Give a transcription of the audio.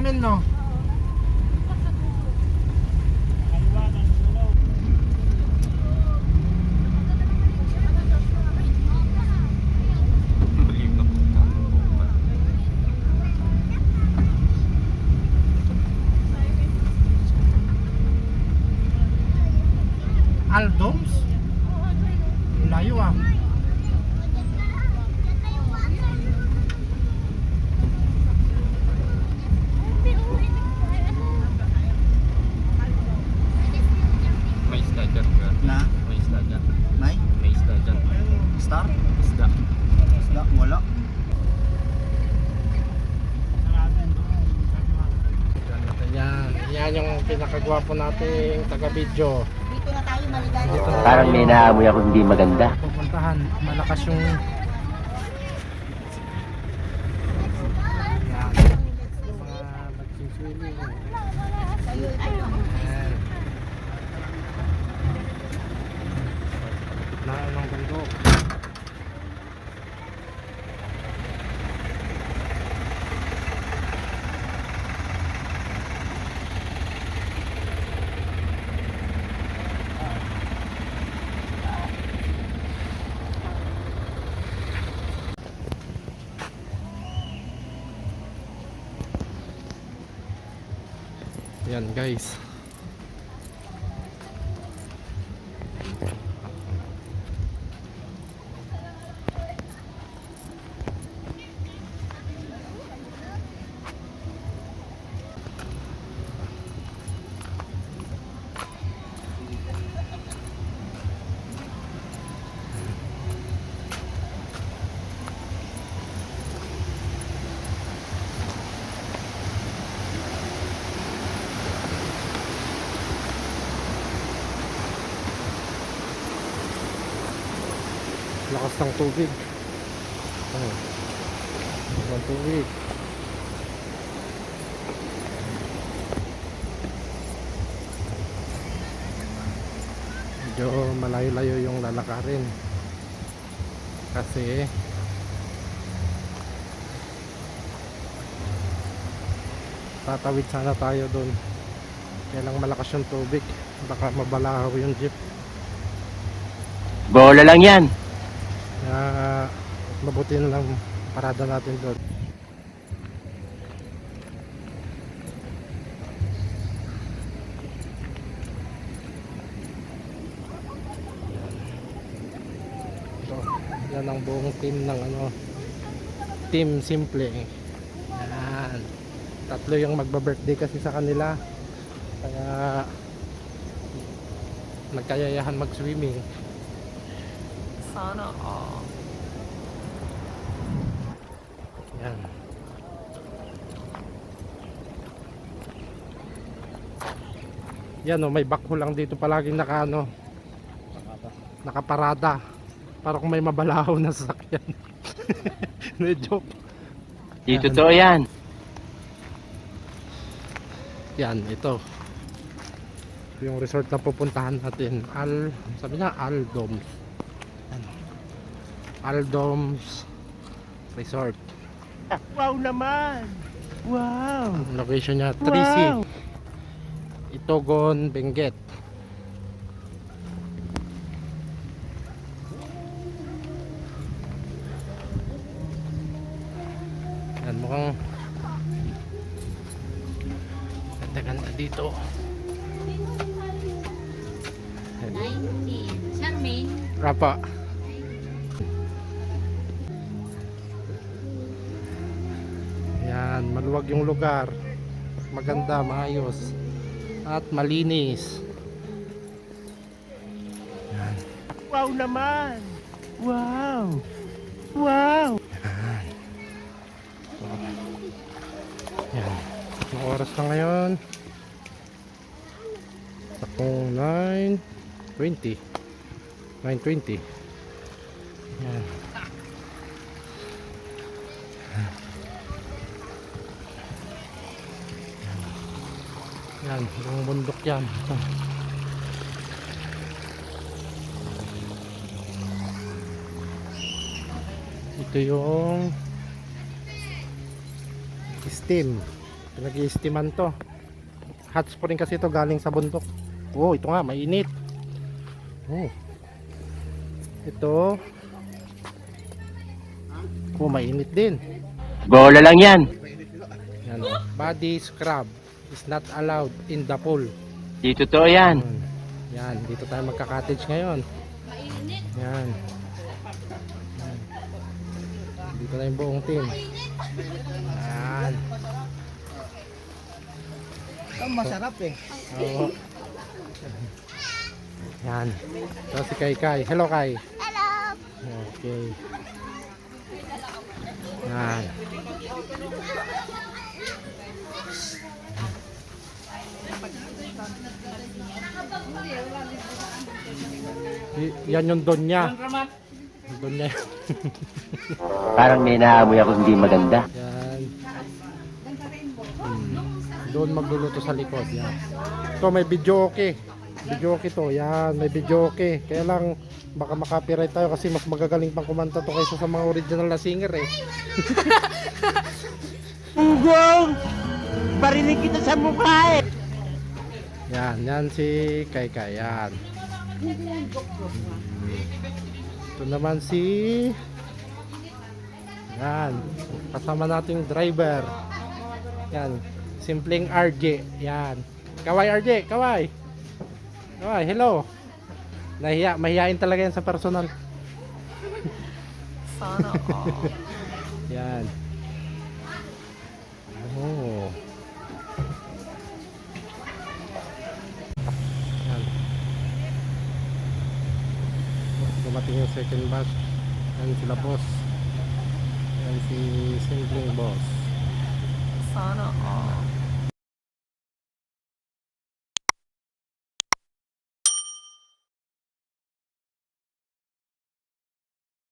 namin, no? Aldoms? Layo ah. May isda dyan ka. Na? May isda dyan. May? May isda dyan. Star? Isda. Isda? Wala. Yan yung pinakagwapo nating taga-video. Dito na tayo maligaya. Parang may naamoy ako hindi maganda. Pupuntahan, malakas yung yan, mga nagsiswimming. Sa'yo ito. Yan. Na ng bundok. Yan guys. Lakas ng tubig. Lakas ng tubig. Medyo malayo-layo yung lalakarin. Kasi tatawid sana tayo doon. Kaya lang malakas yung tubig. Baka mabalahaw yung jeep. Bola lang yan. Mabuti na lang parada natin doon. So, yan ang buong team ng Team Simple. Yan. Tatlo yung magba-birthday kasi sa kanila. Kaya nagkayayahan mag-swimming. Sana all. Yan. Yan may backhoe lang dito palaging nakaparada para kung may mabalahaw na sasakyan. Medyo Di totoo yan. yan, ito yung resort na pupuntahan natin. Sabi na Aldoms. Aldoms Resort. Wow naman! Wow! Ang location niya 3C Itogon, Benguet. Yan, mukhang ganda-ganda dito. 19. Charmaine. Rapa. Yan, maluwag yung lugar. Maganda, maayos. At malinis. Yan. Wow naman! Wow! Wow! Yan. So, yan. Anong oras na ngayon? Sakong 9:20. 9:20. Yan. Yan, yung bundok yan. Ito yung steam. Pinag-i-steaman to. Hot spring kasi ito galing sa bundok. Oh, ito nga, mainit. Oh. Ito. Oh, mainit din. Bola lang yan. Yan, oh. Body scrub is not allowed in the pool. Di totoo yan. Yan, dito tayo magka-cottage ngayon. Yan. Yan. Dito na yung buong team. Yan. Ito masarap eh. Oo. Yan. Ito si Kai Kai. Hello Kai. Hello! Okay. Yan. Yan yung don niya. Don niya. Parang may naamoy ako hindi maganda. Yan. Doon magluluto sa likod. Yan. Ito may video okay. Video okay to. Yan. May video okay. Kaya lang baka makapiright tayo kasi mas magagaling pang kumanta to kaysa sa mga original na singer eh. Ugong! Barinig kita sa mukha eh! Yan. Yan si Kai Kai. Yan. Ito naman si yan. Kasama nating driver. Yan. Simpleng RJ. Yan. Kaway RJ. Kaway. Kaway. Hello. Mahihain talaga yan sa personal. Sana Yan. Oh. Yan. Dumating yung second batch. Yan sila boss. Yan si Simpleng boss. Sana